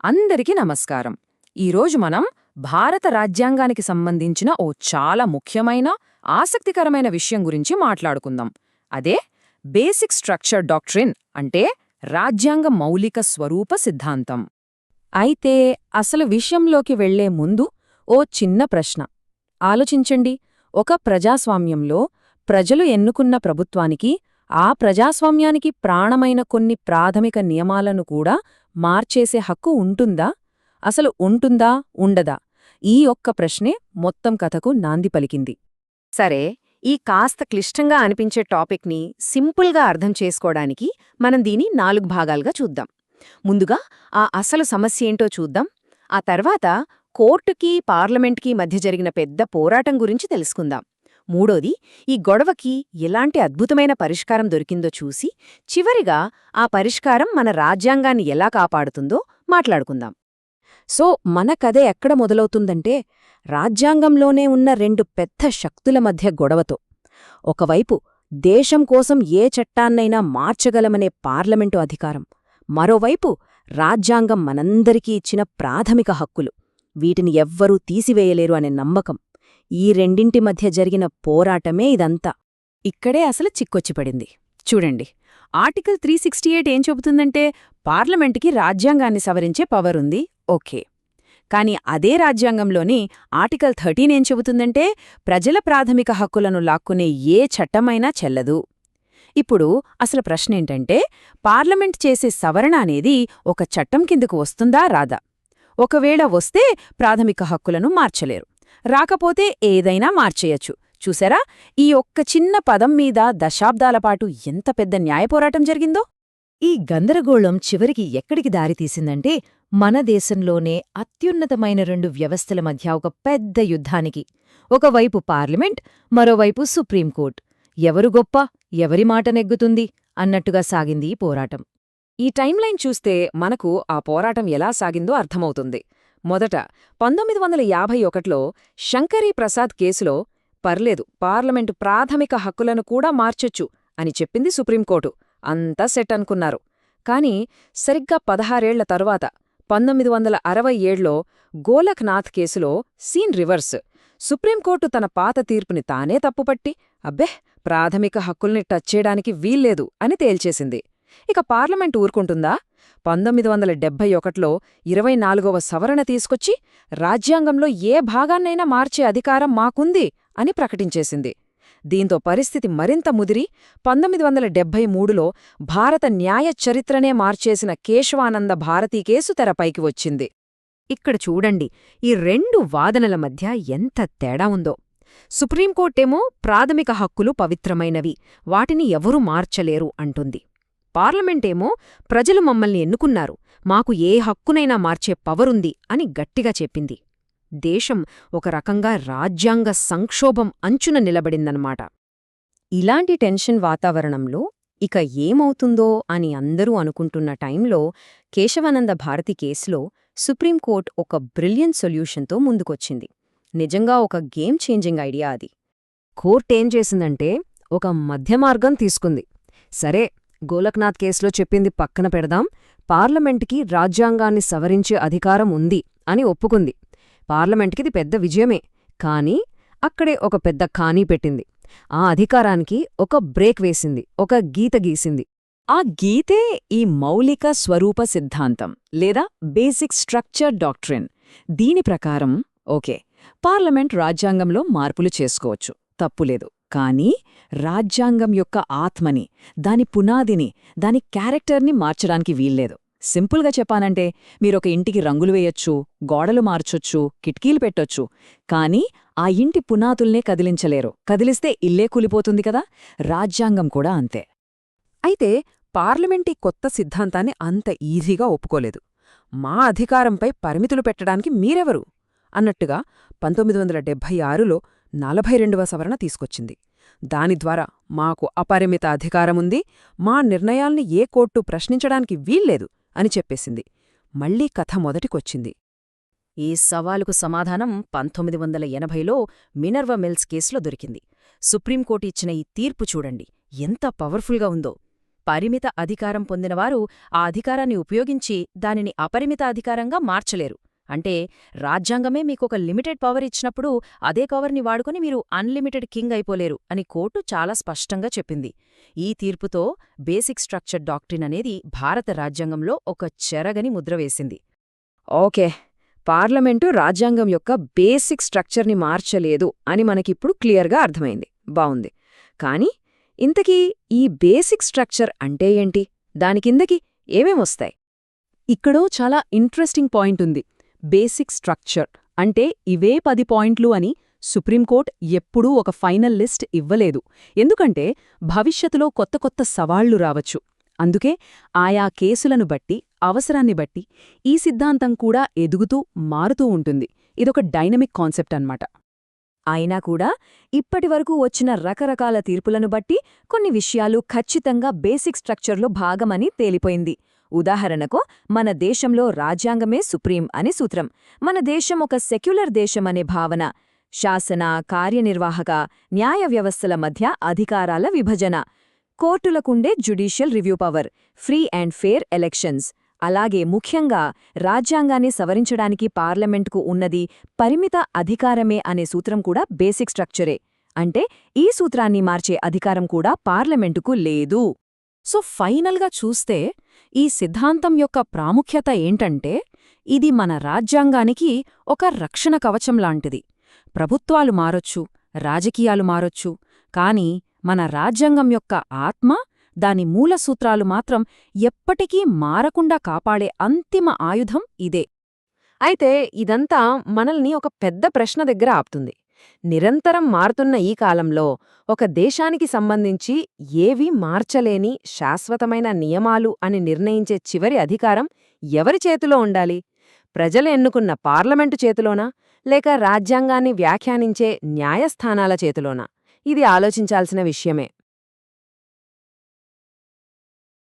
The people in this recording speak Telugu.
అందరికీ నమస్కారం. ఈరోజు మనం భారత రాజ్యాంగానికి సంబంధించిన ఓ చాలా ముఖ్యమైన, ఆసక్తికరమైన విషయం గురించి మాట్లాడుకుందాం. అదే బేసిక్ స్ట్రక్చర్ డాక్ట్రిన్, అంటే రాజ్యాంగ మౌలిక స్వరూప సిద్ధాంతం. అయితే అసలు విషయంలోకి వెళ్లే ముందు ఓ చిన్న ప్రశ్న ఆలోచించండి. ఒక ప్రజాస్వామ్యంలో ప్రజలు ఎన్నుకున్న ప్రభుత్వానికి, ఆ ప్రజాస్వామ్యానికి ప్రాణమైన కొన్ని ప్రాథమిక నియమాలను కూడా మార్చేసే హక్కు ఉంటుందా? అసలు ఉంటుందా, ఉండదా? ఈ ఒక్క ప్రశ్నే మొత్తం కథకు నాంది పలికింది. సరే, ఈ కాస్త క్లిష్టంగా అనిపించే టాపిక్ని సింపుల్గా అర్థం చేసుకోవడానికి మనం దీని 4 భాగాలుగా చూద్దాం. ముందుగా ఆ అసలు సమస్య ఏంటో చూద్దాం. ఆ తర్వాత కోర్టుకి, పార్లమెంట్కి మధ్య జరిగిన పెద్ద పోరాటం గురించి తెలుసుకుందాం. మూడోది, ఈ గొడవకి ఎలాంటి అద్భుతమైన పరిష్కారం దొరికిందో చూసి, చివరిగా ఆ పరిష్కారం మన రాజ్యాంగాన్ని ఎలా కాపాడుతుందో మాట్లాడుకుందాం. సో మన కథ ఎక్కడ మొదలవుతుందంటే, రాజ్యాంగంలోనే ఉన్న రెండు పెద్ద శక్తుల మధ్య గొడవతో. ఒకవైపు దేశం కోసం ఏ చట్టాన్నైనా మార్చగలమనే పార్లమెంటు అధికారం, మరోవైపు రాజ్యాంగం మనందరికీ ఇచ్చిన ప్రాథమిక హక్కులు, వీటిని ఎవ్వరూ తీసివేయలేరు అనే నమ్మకం. ఈ రెండింటి మధ్య జరిగిన పోరాటమే ఇదంతా. ఇక్కడే అసలు చిక్కొచ్చిపడింది. చూడండి, ఆర్టికల్ 368 ఏం చెబుతుందంటే, పార్లమెంటుకి రాజ్యాంగాన్ని సవరించే పవరుంది, ఓకే. కాని అదే రాజ్యాంగంలోని ఆర్టికల్ 13 ఏం చెబుతుందంటే, ప్రజల ప్రాథమిక హక్కులను లాక్కునే ఏ చట్టమైనా చెల్లదు. ఇప్పుడు అసలు ప్రశ్నేంటంటే, పార్లమెంట్ చేసే సవరణ అనేది ఒక చట్టం కిందకు వస్తుందా, రాదా? ఒకవేళ వస్తే ప్రాథమిక హక్కులను మార్చలేరు, రాకపోతే ఏదైనా మార్చేయచ్చు. చూసారా, ఈ ఒక్క చిన్న పదం మీద దశాబ్దాలపాటు ఎంత పెద్ద న్యాయపోరాటం జరిగిందో? ఈ గందరగోళం చివరికి ఎక్కడికి దారితీసిందంటే, మన దేశంలోనే అత్యున్నతమైన 2 వ్యవస్థల మధ్య ఒక పెద్ద యుద్ధానికి. ఒకవైపు పార్లమెంట్, మరోవైపు సుప్రీంకోర్టు. ఎవరు గొప్ప, ఎవరి మాట నెగ్గుతుంది అన్నట్టుగా సాగింది ఈ పోరాటం. ఈ టైంలైన్ చూస్తే మనకు ఆ పోరాటం ఎలా సాగిందో అర్థమవుతుంది. మొదట 1951లో శంకరీ ప్రసాద్ కేసులో పర్లేదు, పార్లమెంటు ప్రాథమిక హక్కులను కూడా మార్చొచ్చు అని చెప్పింది సుప్రీంకోర్టు. అంతా సెట్ అనుకున్నారు. కాని సరిగ్గా 16 ఏళ్ల తరువాత 1967లో గోలఖ్నాథ్ కేసులో సీన్ రివర్స్. సుప్రీంకోర్టు తన పాత తీర్పుని తానే తప్పుపట్టి, అబ్బే, ప్రాథమిక హక్కుల్ని టచ్ చేయడానికి వీల్లేదు అని తేల్చేసింది. ఇక పార్లమెంటు ఊరుకుంటుందా? 1971లో 24వ సవరణ తీసుకొచ్చి, రాజ్యాంగంలో ఏ భాగాన్నైనా మార్చే అధికారం మాకుంది అని ప్రకటించేసింది. దీంతో పరిస్థితి మరింత ముదిరి 1973లో భారత న్యాయ చరిత్రనే మార్చేసిన కేశవానంద భారతీ కేసు తెరపైకి వచ్చింది. ఇక్కడ చూడండి, ఈ 2 వాదనల మధ్య ఎంత తేడా ఉందో. సుప్రీంకోర్టేమో ప్రాథమిక హక్కులు పవిత్రమైనవి, వాటిని ఎవరూ మార్చలేరు అంటుంది. పార్లమెంటేమో ప్రజలు మమ్మల్ని ఎన్నుకున్నారు, మాకు ఏ హక్కునైనా మార్చే పవరుంది అని గట్టిగా చెప్పింది. దేశం ఒక రకంగా రాజ్యాంగ సంక్షోభం అంచున నిలబడిందన్నమాట. ఇలాంటి టెన్షన్ వాతావరణంలో ఇక ఏమవుతుందో అని అందరూ అనుకుంటున్న టైంలో కేశవానంద భారతి కేసులో సుప్రీంకోర్టు ఒక బ్రిలియంట్ సొల్యూషన్తో ముందుకొచ్చింది. నిజంగా ఒక గేమ్ చేంజింగ్ ఐడియా అది. కోర్టేం చేసిందంటే, ఒక మధ్యమార్గం తీసుకుంది. సరే, గోలఖ్నాథ్ కేసులో చెప్పింది పక్కన పెడదాం, పార్లమెంటుకి రాజ్యాంగాన్ని సవరించే అధికారం ఉంది అని ఒప్పుకుంది. పార్లమెంటుకిది పెద్ద విజయమే. కాని అక్కడే ఒక పెద్ద ఖానీ పెట్టింది. ఆ అధికారానికి ఒక బ్రేక్ వేసింది, ఒక గీత గీసింది. ఆ గీతే ఈ మౌలిక స్వరూప సిద్ధాంతం, లేదా బేసిక్ స్ట్రక్చర్ డాక్ట్రిన్. దీని ప్రకారం ఓకే, పార్లమెంట్ రాజ్యాంగంలో మార్పులు చేసుకోవచ్చు, తప్పులేదు. కానీ రాజ్యాంగం యొక్క ఆత్మని, దాని పునాదిని, దాని క్యారెక్టర్ని మార్చడానికి వీల్లేదు. సింపుల్గా చెప్పానంటే, మీరొక ఇంటికి రంగులు వేయొచ్చు, గోడలు మార్చొచ్చు, కిటికీలు పెట్టొచ్చు, కానీ ఆ ఇంటి పునాదుల్నే కదిలించలేరు. కదిలిస్తే ఇల్లే కూలిపోతుంది కదా. రాజ్యాంగం కూడా అంతే. అయితే పార్లమెంట్ ఈ కొత్త సిద్ధాంతాన్ని అంత ఈజీగా ఒప్పుకోలేదు. మా అధికారంపై పరిమితులు పెట్టడానికి మీరెవరు అన్నట్టుగా 1976లో 42వ సవరణ తీసుకొచ్చింది. దాని ద్వారా మాకు అపరిమిత అధికారముంది, మా నిర్ణయాల్ని ఏ కోర్టు ప్రశ్నించడానికి వీల్లేదు అని చెప్పేసింది. మళ్లీ కథ మొదటికొచ్చింది. ఈ సవాలుకు సమాధానం 1980లో మినర్వా మిల్స్ కేసులో దొరికింది. సుప్రీంకోర్టు ఇచ్చిన ఈ తీర్పు చూడండి, ఎంత పవర్ఫుల్గా ఉందో. పరిమిత అధికారం పొందినవారు ఆ అధికారాన్ని ఉపయోగించి దానిని అపరిమిత అధికారంగా మార్చలేరు. అంటే రాజ్యాంగమే మీకొక లిమిటెడ్ పవర్ ఇచ్చినప్పుడు అదే పవర్ని వాడుకొని మీరు అన్లిమిటెడ్ కింగ్ అయిపోలేరు అని కోర్టు చాలా స్పష్టంగా చెప్పింది. ఈ తీర్పుతో బేసిక్ స్ట్రక్చర్ డాక్ట్రిన్ అనేది భారత రాజ్యాంగంలో ఒక చెరగని ముద్ర వేసింది. ఓకే, పార్లమెంటు రాజ్యాంగం యొక్క బేసిక్ స్ట్రక్చర్ని మార్చలేదు అని మనకిప్పుడు క్లియర్గా అర్థమైంది. బావుంది. కానీ ఇంతకీ ఈ బేసిక్ స్ట్రక్చర్ అంటే ఏంటి? దాని కిందకి ఏమేమొస్తాయి? ఇక్కడో చాలా ఇంట్రెస్టింగ్ పాయింట్ ఉంది. బేసిక్ స్ట్రక్చర్ అంటే ఇవే 10 పాయింట్లు అని సుప్రీంకోర్టు ఎప్పుడూ ఒక ఫైనల్ లిస్ట్ ఇవ్వలేదు. ఎందుకంటే భవిష్యత్తులో కొత్త కొత్త సవాళ్లు రావచ్చు. అందుకే ఆయా కేసులను బట్టి, అవసరాన్ని బట్టి ఈ సిద్ధాంతం కూడా ఎదుగుతూ, మారుతూ ఉంటుంది. ఇదొక డైనమిక్ కాన్సెప్ట్ అన్నమాట. అయినా కూడా ఇప్పటివరకు వచ్చిన రకరకాల తీర్పులను బట్టి కొన్ని విషయాలు ఖచ్చితంగా బేసిక్ స్ట్రక్చర్లో భాగమని తేలిపోయింది. ఉదాహరణకు, మన దేశంలో రాజ్యాంగమే సుప్రీం అని సూత్రం, మన దేశం ఒక సెక్యులర్ దేశమనే భావన, శాసన, కార్యనిర్వాహక, న్యాయ వ్యవస్థల మధ్య అధికారాల విభజన, కోర్టులకుండే judicial review power, free and fair elections, అలాగే ముఖ్యంగా రాజ్యాంగాన్ని సవరించడానికి పార్లమెంటుకు ఉన్నది పరిమిత అధికారమే అనే సూత్రం కూడా బేసిక్ స్ట్రక్చరే. అంటే ఈ సూత్రాన్ని మార్చే అధికారం కూడా పార్లమెంటుకు లేదు. సో ఫైనల్గా చూస్తే ఈ సిద్ధాంతం యొక్క ప్రాముఖ్యత ఏంటంటే, ఇది మన రాజ్యాంగానికి ఒక రక్షణ కవచంలాంటిది. ప్రభుత్వాలు మారొచ్చు, రాజకీయాలు మారొచ్చు, కాని మన రాజ్యాంగం యొక్క ఆత్మ, దాని మూల సూత్రాలు మాత్రం ఎప్పటికీ మారకుండా కాపాడే అంతిమ ఆయుధం ఇదే. అయితే ఇదంతా మనల్ని ఒక పెద్ద ప్రశ్న దగ్గర ఆపుతుంది. నిరంతరం మారుతున్న ఈ కాలంలో ఒక దేశానికి సంబంధించి ఏవీ మార్చలేని శాశ్వతమైన నియమాలు అని నిర్ణయించే చివరి అధికారం ఎవరి చేతిలో ఉండాలి? ప్రజలు ఎన్నుకున్న పార్లమెంటు చేతిలోనా, లేక రాజ్యాంగాన్ని వ్యాఖ్యానించే న్యాయస్థానాల చేతిలోనా? ఇది ఆలోచించాల్సిన విషయమే.